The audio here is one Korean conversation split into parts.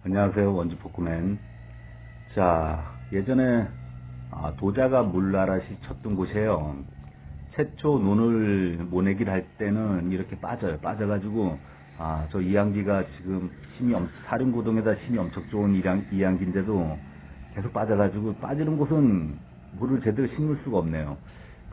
안녕하세요. 원주포크맨. 자, 예전에 도자가 물나라시 쳤던 곳이에요. 최초 논을 모내기를 할 때는 이렇게 빠져요. 빠져가지고 저 이양기가 지금 사륜구동에다 힘이 엄청 좋은 이양기인데도 계속 빠져가지고 빠지는 곳은 물을 제대로 심을 수가 없네요.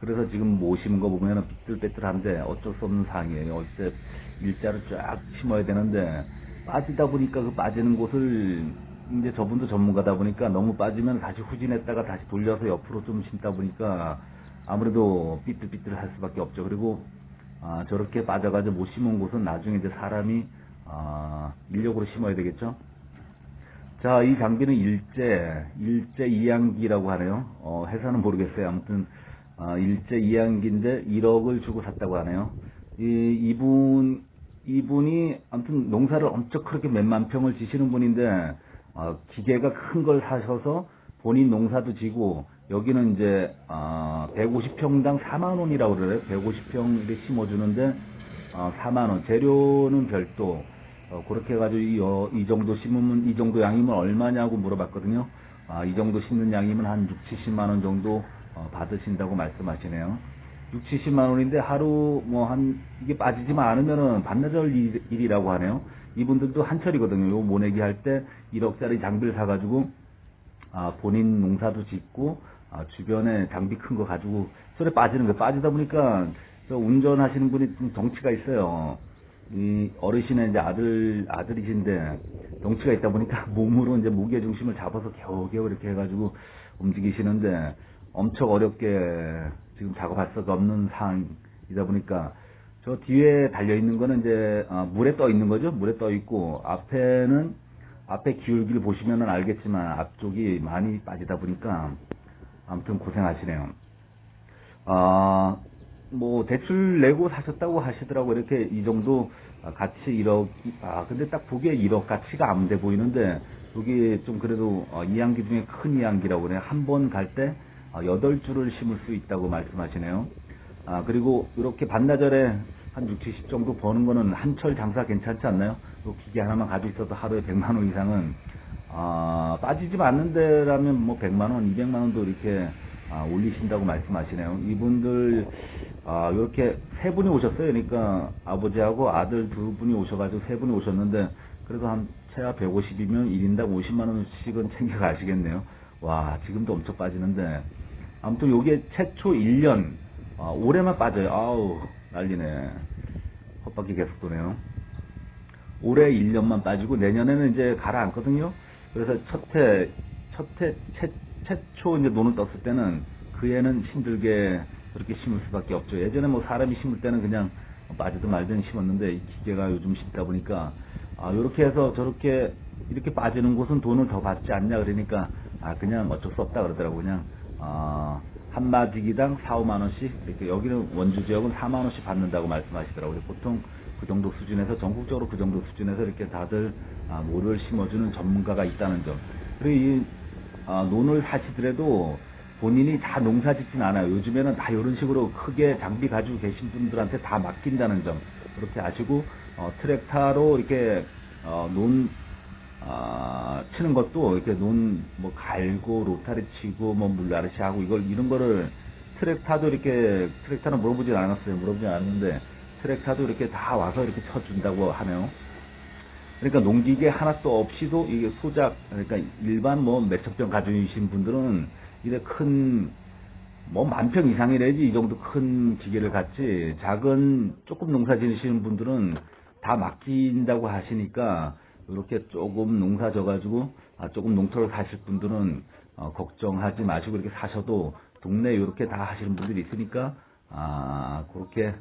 그래서 지금 못 심은 거 보면 삐뚤빼뚤한데 어쩔 수 없는 상황이에요. 어째 일자로 쫙 심어야 되는데 빠지다 보니까 그 빠지는 곳을 이제 저분도 전문가다 보니까 너무 빠지면 다시 후진했다가 다시 돌려서 옆으로 좀 심다 보니까 아무래도 삐뚤삐뚤 할 수밖에 없죠. 그리고 저렇게 빠져가지고 못 심은 곳은 나중에 이제 사람이 인력으로 심어야 되겠죠. 자, 이 장비는 일제 이양기라고 하네요. 회사는 모르겠어요. 아무튼 일제 이양기인데 1억을 주고 샀다고 하네요. 이분이 아무튼 농사를 엄청 그렇게 몇만 평을 지시는 분인데 기계가 큰 걸 사셔서 본인 농사도 지고 여기는 이제 150평당 4만 원이라고 그래요. 150평 심어주는데 4만 원. 재료는 별도. 그렇게 해가지고 이 정도 심으면 이 정도 양이면 얼마냐고 물어봤거든요. 이 정도 심는 양이면 한 6, 70만 원 정도 받으신다고 말씀하시네요. 6, 70만 원인데 하루 이게 빠지지만 않으면은 반나절 일이라고 하네요. 이분들도 한철이거든요. 요 모내기 할 때 1억짜리 장비를 사가지고 본인 농사도 짓고 주변에 장비 큰 거 가지고 손에 빠지는 거예요. 빠지다 보니까 저 운전하시는 분이 좀 덩치가 있어요. 이 어르신의 이제 아들이신데 덩치가 있다 보니까 몸으로 이제 무게 중심을 잡아서 겨우겨우 이렇게 해가지고 움직이시는데 엄청 어렵게 지금 작업할 수가 없는 상황이다 보니까 저 뒤에 달려 있는 거는 이제 물에 떠 있는 거죠. 물에 떠 있고 앞에 기울기를 보시면은 알겠지만 앞쪽이 많이 빠지다 보니까 아무튼 고생하시네요. 대출 내고 사셨다고 하시더라고. 이렇게 이 정도 가치 1억, 근데 딱 보기에 1억 가치가 안 돼 보이는데, 여기 좀 그래도 이양기 중에 큰 이양기라고 그래요. 한 번 갈 때 8줄을 심을 수 있다고 말씀하시네요. 그리고 이렇게 반나절에 한 6, 70 정도 버는 거는 한철 장사 괜찮지 않나요? 그 기계 하나만 가지고 있어도 하루에 100만 원 이상은, 빠지지 않는 데라면 100만 원, 200만 원도 이렇게 올리신다고 말씀하시네요. 이분들 이렇게 세 분이 오셨어요. 그러니까 아버지하고 아들 두 분이 오셔가지고 세 분이 오셨는데 그래도 한 최하 150이면 1인당 50만 원씩은 챙겨 가시겠네요. 와, 지금도 엄청 빠지는데 아무튼 요게 최초 1년 올해만 빠져요. 아우 난리네. 헛바퀴 계속 도네요. 올해 1년만 빠지고 내년에는 이제 가라앉거든요. 그래서 최초 이제 논을 떴을 때는 그 애는 힘들게 그렇게 심을 수밖에 없죠. 예전에 사람이 심을 때는 그냥 빠지든 말든 심었는데 이 기계가 요즘 심다 보니까 이렇게 해서 저렇게 이렇게 빠지는 곳은 돈을 더 받지 않냐 그러니까 그냥 어쩔 수 없다 그러더라고. 그냥 한 마디기당 4, 5만 원씩 이렇게 여기는 원주 지역은 4만 원씩 받는다고 말씀하시더라고요. 보통 그 정도 수준에서 전국적으로 그 정도 수준에서 이렇게 다들 모를 심어주는 전문가가 있다는 점. 그리고 이 논을 사시더라도 본인이 다 농사 짓진 않아요. 요즘에는 다 이런 식으로 크게 장비 가지고 계신 분들한테 다 맡긴다는 점. 그렇게 아시고, 트랙터로 이렇게, 치는 것도 이렇게 갈고, 로타리 치고, 물나르시 하고, 이런 거를 트랙터도 이렇게, 트랙터는 물어보진 않았는데, 트랙터도 이렇게 다 와서 이렇게 쳐준다고 하네요. 그러니까 농기계 하나도 없이도 이게 그러니까 일반 몇천 평 가지신 분들은 이래 만평 이상이래지 이 정도 큰 기계를 갖지 작은 조금 농사 지으시는 분들은 다 맡긴다고 하시니까 이렇게 조금 농사 져가지고 조금 농토를 사실 분들은 걱정하지 마시고 이렇게 사셔도 동네에 이렇게 다 하시는 분들이 있으니까 그렇게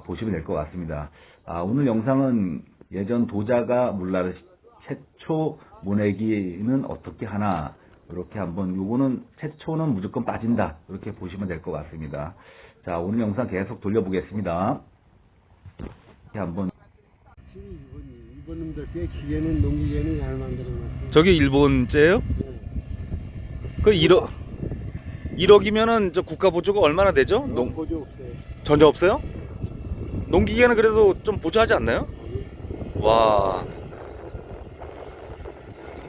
보시면 될 것 같습니다. 오늘 영상은 예전 도자가 물나르 최초 모내기는 어떻게 하나 이렇게 한번 요거는 최초는 무조건 빠진다 이렇게 보시면 될 것 같습니다. 자, 오늘 영상 계속 돌려보겠습니다. 이렇게 한번 일본 놈들 꽤 기계는 농기계는 잘 만들어놨어. 저게 일본제예요? 네. 그 1억이면은 저 국가 보조가 얼마나 되죠? 보조 없어요. 전혀 없어요? 농기계는 그래도 좀 보조하지 않나요? 와.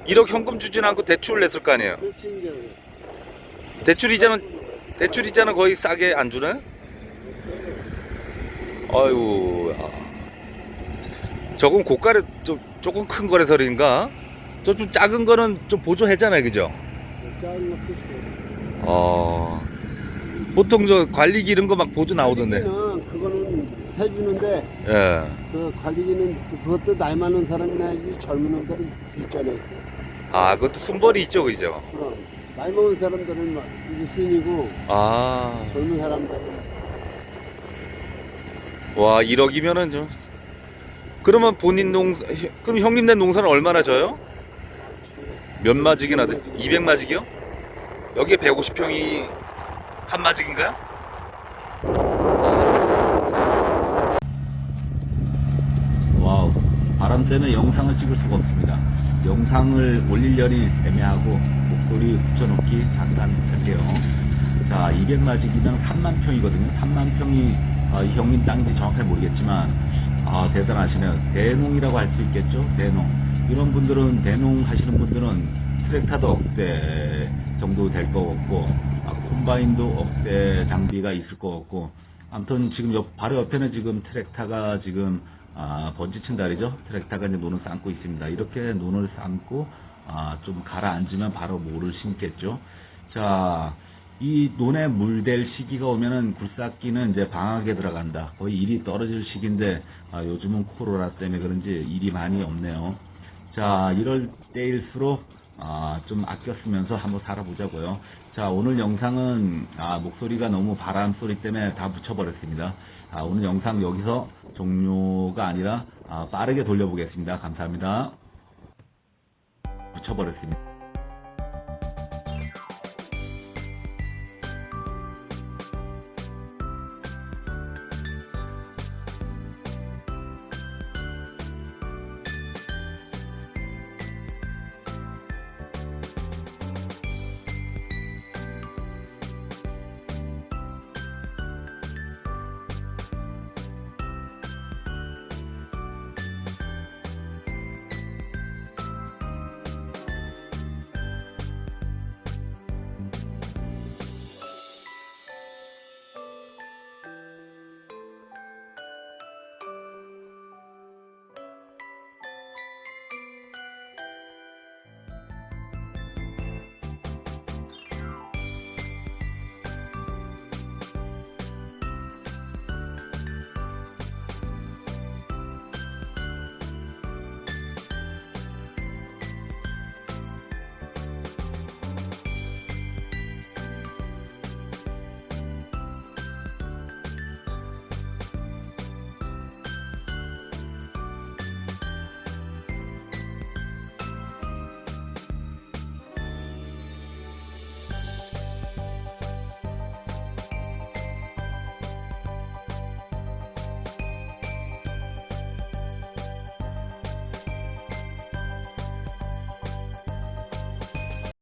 1억 현금 주진 않고 대출을 냈을 거 아니에요. 그렇지 이제. 대출 이자는 거의 싸게 안 주나요? 아이고, 야. 저건 고가래 조금 큰 거래설인가? 저 좀 작은 거는 좀 보조해잖아요, 그죠? 작은 것도 있어. 보통 저 관리기 이런 거 막 보조 나오던데. 관리기는 그거는 해주는데 예. 그 관리기는 그것도 나이 많은 사람이나 이 젊은 놈들은 뒷전에 아, 그것도 순벌이 있죠, 그죠? 그럼 나이 먹은 사람들은 막 일순이고 아, 젊은 사람들은 와, 1억이면은 좀. 그러면 그럼 형님 낸 농사는 얼마나 져요? 몇 마직이나 돼? 200마직이요? 여기에 150평이 한 마직인가요? 와우, 바람 때문에 영상을 찍을 수가 없습니다. 영상을 올리려니 애매하고 목소리 붙여놓기 잠깐 할게요. 자, 200마지기당 3만 평이거든요. 3만 평이 이 형님 땅인지 정확하게 모르겠지만 대단하시네요. 대농이라고 할 수 있겠죠. 대농. 이런 분들은, 대농 하시는 분들은 트랙터도 억대 정도 될 것 같고, 콤바인도 억대 장비가 있을 것 같고, 아무튼 지금 바로 옆에는 지금 트랙터가 지금 번지 친다리죠. 트랙터가 이제 논을 삶고 있습니다. 이렇게 논을 삶고 좀 가라앉으면 바로 모를 심겠죠. 자, 이 논에 물댈 시기가 오면은 굴삭기는 이제 방학에 들어간다. 거의 일이 떨어질 시기인데 요즘은 코로나 때문에 그런지 일이 많이 없네요. 자, 이럴 때일수록 좀 아껴 쓰면서 한번 살아보자고요. 자, 오늘 영상은 목소리가 너무 바람 소리 때문에 다 묻혀버렸습니다. 오늘 영상 여기서 종료가 아니라 빠르게 돌려보겠습니다. 감사합니다. 묻혀버렸습니다.